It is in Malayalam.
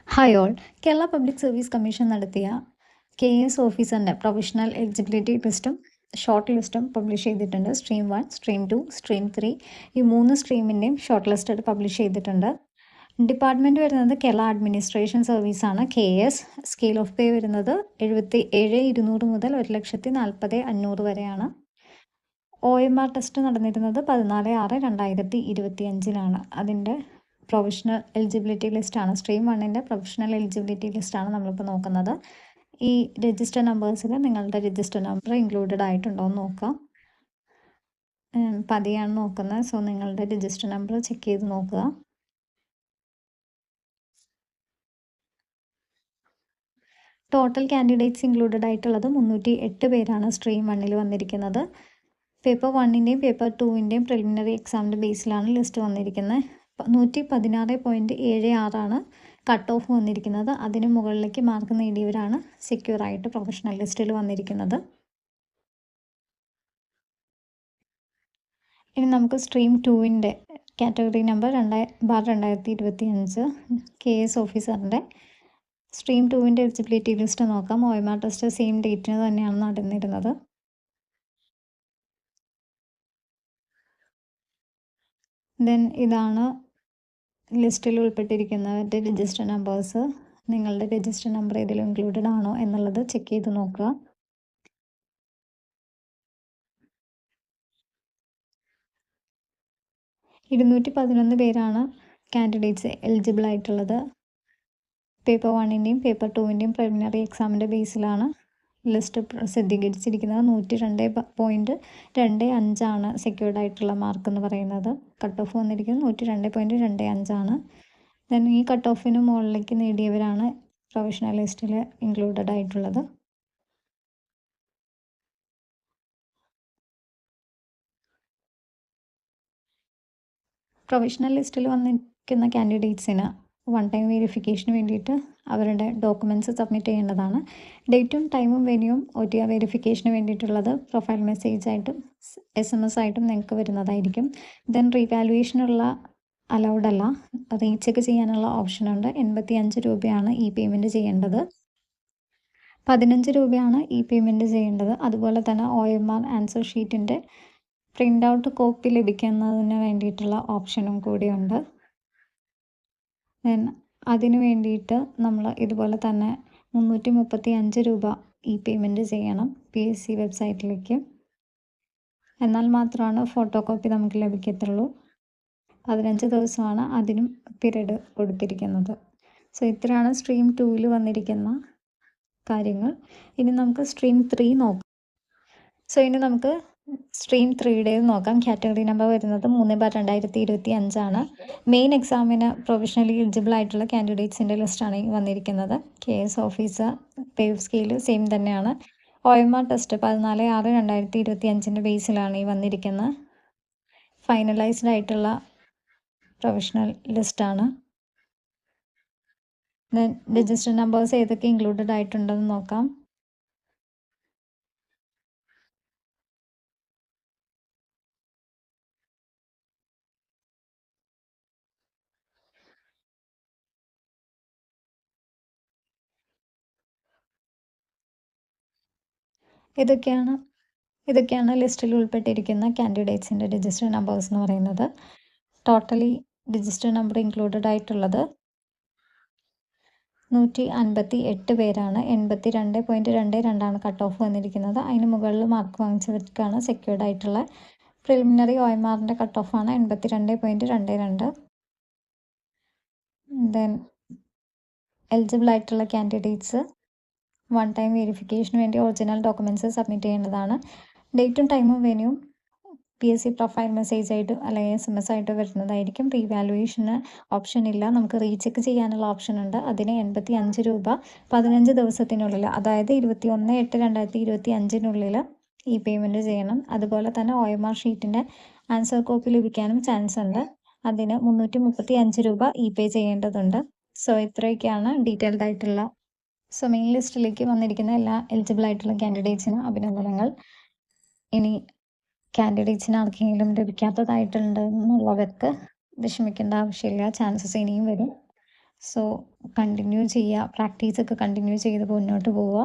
Hi all. Kerala public service commission നടത്തിയ KS ഓഫീസറിൻ്റെ പ്രൊവിഷണൽ എലിജിബിലിറ്റി ലിസ്റ്റും ഷോർട്ട് ലിസ്റ്റും പബ്ലിഷ് ചെയ്തിട്ടുണ്ട്. സ്ട്രീം 1, സ്ട്രീം 2, സ്ട്രീം 3 ഈ 3 സ്ട്രീമിൻ്റെയും ഷോർട്ട് ലിസ്റ്റ് പബ്ലിഷ് ചെയ്തിട്ടുണ്ട്. ഡിപ്പാർട്ട്മെൻറ്റ് വരുന്നത് കേരള അഡ്മിനിസ്ട്രേഷൻ സർവീസാണ്. KS സ്കെയിൽ ഓഫ് പേ വരുന്നത് 77,200 മുതൽ 1,40,500 വരെയാണ്. OMR ടെസ്റ്റ് നടന്നിരുന്നത് 14/6/2025 അതിൻ്റെ പ്രൊവിഷണൽ എലിജിബിലിറ്റി ലിസ്റ്റാണ്. സ്ട്രീം 1ൻ്റെ പ്രൊവിഷണൽ എലിജിബിലിറ്റി ലിസ്റ്റാണ് നമ്മളിപ്പോൾ നോക്കുന്നത്. ഈ രജിസ്റ്റർ നമ്പേഴ്സിൽ നിങ്ങളുടെ രജിസ്റ്റർ നമ്പർ ഇൻക്ലൂഡഡ് ആയിട്ടുണ്ടോ എന്ന് നോക്കാം. പതിയാണ് നോക്കുന്നത്. സോ നിങ്ങളുടെ രജിസ്റ്റർ നമ്പർ ചെക്ക് ചെയ്ത് നോക്കുക. ടോട്ടൽ കാൻഡിഡേറ്റ്സ് ഇൻക്ലൂഡഡ് ആയിട്ടുള്ളത് 308 പേരാണ് സ്ട്രീം 1ൽ വന്നിരിക്കുന്നത്. പേപ്പർ 1ൻ്റെയും പേപ്പർ 2ൻ്റെയും പ്രിലിമിനറി എക്സാമിൻ്റെ ബേസിലാണ് ലിസ്റ്റ് വന്നിരിക്കുന്നത്. 116.76 കട്ട് ഓഫ് വന്നിരിക്കുന്നത്. അതിന് മുകളിലേക്ക് മാർക്ക് നേടിയവരാണ് സെക്യൂറായിട്ട് പ്രൊഫഷണൽ ലിസ്റ്റിൽ വന്നിരിക്കുന്നത്. ഇനി നമുക്ക് സ്ട്രീം 2ൻ്റെ കാറ്റഗറി നമ്പർ 2/2025 KS ഓഫീസറിൻ്റെ സ്ട്രീം 2ൻ്റെ എലിജിബിലിറ്റി ലിസ്റ്റ് നോക്കാം. OMR ടെസ്റ്റ് സെയിം ഡേറ്റിന് തന്നെയാണ് നടന്നിരുന്നത്. ദെൻ ഇതാണ് ലിസ്റ്റിൽ ഉൾപ്പെട്ടിരിക്കുന്നവരുടെ രജിസ്റ്റർ നമ്പേഴ്സ്. നിങ്ങളുടെ രജിസ്റ്റർ നമ്പർ ഇതിൽ ഇൻക്ലൂഡഡ് ആണോ എന്നുള്ളത് ചെക്ക് ചെയ്ത് നോക്കുക. പേരാണ് കാൻഡിഡേറ്റ്സ് എലിജിബിൾ ആയിട്ടുള്ളത്. പേപ്പർ 1ൻ്റെയും പേപ്പർ 2ൻ്റെയും പ്രിലിമിനറി എക്സാമിൻ്റെ ബേസിലാണ് ലിസ്റ്റ് പ്രസിദ്ധീകരിച്ചിരിക്കുന്നത്. 102.25 സെക്യൂർഡ് ആയിട്ടുള്ള മാർക്ക് എന്ന് പറയുന്നത്. കട്ട് ഓഫ് വന്നിരിക്കുന്നത് 102.25. ദെൻ ഈ കട്ട് ഓഫിന് മുകളിലേക്ക് നേടിയവരാണ് പ്രൊവിഷണൽ ലിസ്റ്റിൽ ഇൻക്ലൂഡഡ് ആയിട്ടുള്ളത്. പ്രൊവിഷണൽ ലിസ്റ്റിൽ വന്നിരിക്കുന്ന കാൻഡിഡേറ്റ്സിന് വൺ ടൈം വെരിഫിക്കേഷന് വേണ്ടിയിട്ട് അവരുടെ ഡോക്യുമെൻറ്റ്സ് സബ്മിറ്റ് ചെയ്യേണ്ടതാണ്. ഡേറ്റും ടൈമും വെന്യൂവും OTR വെരിഫിക്കേഷന് വേണ്ടിയിട്ടുള്ളത് പ്രൊഫൈൽ മെസ്സേജായിട്ടും SMS ആയിട്ടും നിങ്ങൾക്ക് വരുന്നതായിരിക്കും. ദെൻ റീവാലുവേഷനുള്ള അലൗഡ് അല്ല. റീചെക്ക് ചെയ്യാനുള്ള ഓപ്ഷനുണ്ട്. 85 രൂപയാണ് ഈ പേയ്മെൻറ്റ് ചെയ്യേണ്ടത്. 15 രൂപയാണ് ഈ പേയ്മെൻറ്റ് ചെയ്യേണ്ടത്. അതുപോലെ തന്നെ OMR ആൻസർ ഷീറ്റിൻ്റെ പ്രിൻ്റ് ഔട്ട് കോപ്പി ലഭിക്കുന്നതിന് വേണ്ടിയിട്ടുള്ള ഓപ്ഷനും കൂടിയുണ്ട്. ദെൻ അതിന് വേണ്ടിയിട്ട് നമ്മൾ ഇതുപോലെ തന്നെ 335 രൂപ ഈ പേയ്മെൻറ്റ് ചെയ്യണം PSC വെബ്സൈറ്റിലേക്ക്. എന്നാൽ മാത്രമാണ് ഫോട്ടോ കോപ്പി നമുക്ക് ലഭിക്കത്തുള്ളൂ. 15 ദിവസമാണ് അതിനും പീരീഡ് കൊടുത്തിരിക്കുന്നത്. സോ ഇത്രയാണ് സ്ട്രീം 2ൽ വന്നിരിക്കുന്ന കാര്യങ്ങൾ. ഇനി നമുക്ക് സ്ട്രീം 3 നോക്കാം. സോ ഇനി നമുക്ക് സ്ട്രീം 3യുടെ നോക്കാം. കാറ്റഗറി നമ്പർ വരുന്നത് 3/2025 മെയിൻ എക്സാമിന് പ്രൊവിഷണലി എലിജിബിൾ ആയിട്ടുള്ള കാൻഡിഡേറ്റ്സിൻ്റെ ലിസ്റ്റാണ് വന്നിരിക്കുന്നത്. KS officer pay scale same തന്നെയാണ്. OMR ടെസ്റ്റ് 14/6/2025 ബേസിലാണ് ഈ വന്നിരിക്കുന്നത്. ഫൈനലൈസ്ഡ് ആയിട്ടുള്ള പ്രൊവിഷണൽ ലിസ്റ്റാണ്. ദെൻ രജിസ്റ്റർ നമ്പേഴ്സ് ഏതൊക്കെ ഇൻക്ലൂഡഡ് ആയിട്ടുണ്ടെന്ന് നോക്കാം. ഇതൊക്കെയാണ് ലിസ്റ്റിൽ ഉൾപ്പെട്ടിരിക്കുന്ന കാൻഡിഡേറ്റ്സിൻ്റെ രജിസ്റ്റർ നമ്പേഴ്സ് എന്ന് പറയുന്നത്. ടോട്ടലി രജിസ്റ്റർ നമ്പർ ഇൻക്ലൂഡഡ് ആയിട്ടുള്ളത് 158 പേരാണ്. 82.22 കട്ട് ഓഫ് വന്നിരിക്കുന്നത്. അതിന് മുകളിൽ മാർക്ക് വാങ്ങിച്ചവർക്കാണ് സെക്യൂർഡ് ആയിട്ടുള്ള പ്രിലിമിനറി OMRൻ്റെ കട്ട് ഓഫാണ് 82.22. ദെൻ എലിജിബിൾ ആയിട്ടുള്ള കാൻഡിഡേറ്റ്സ് വൺ ടൈം വെരിഫിക്കേഷന് വേണ്ടി ഒറിജിനൽ ഡോക്യുമെൻറ്റ്സ് സബ്മിറ്റ് ചെയ്യേണ്ടതാണ്. ഡേറ്റും ടൈമും വെന്യൂവും PSC പ്രൊഫൈൽ മെസ്സേജ് ആയിട്ട് അല്ലെങ്കിൽ SMS ആയിട്ട് വരുന്നതായിരിക്കും. റീവാലുവേഷന് ഓപ്ഷൻ ഇല്ല. നമുക്ക് റീചെക്ക് ചെയ്യാനുള്ള ഓപ്ഷൻ ഉണ്ട്. അതിന് 85 രൂപ 15 ദിവസത്തിനുള്ളിൽ, അതായത് 21/8/2025 ഈ പേയ്മെൻറ്റ് ചെയ്യണം. അതുപോലെ തന്നെ OMR ഷീറ്റിൻ്റെ ആൻസർ കോപ്പി ലഭിക്കാനും ചാൻസ് ഉണ്ട്. അതിന് 335 രൂപ പേ ചെയ്യേണ്ടതുണ്ട്. സോ ഇത്രയൊക്കെയാണ് ഡീറ്റെയിൽഡ് ആയിട്ടുള്ള. സോ മെയിൻ ലിസ്റ്റിലേക്ക് വന്നിരിക്കുന്ന എല്ലാ എലിജിബിൾ ആയിട്ടുള്ള കാൻഡിഡേറ്റ്സിനും അഭിനന്ദനങ്ങൾ. ഇനി കാൻഡിഡേറ്റ്സിന് ആർക്കെങ്കിലും ലഭിക്കാത്തതായിട്ടുണ്ടെന്നുള്ളവർക്ക് വിഷമിക്കേണ്ട ആവശ്യമില്ല. ചാൻസസ് ഇനിയും വരും. സോ കണ്ടിന്യൂ ചെയ്യുക, പ്രാക്ടീസൊക്കെ കണ്ടിന്യൂ ചെയ്ത് മുന്നോട്ട് പോവുക.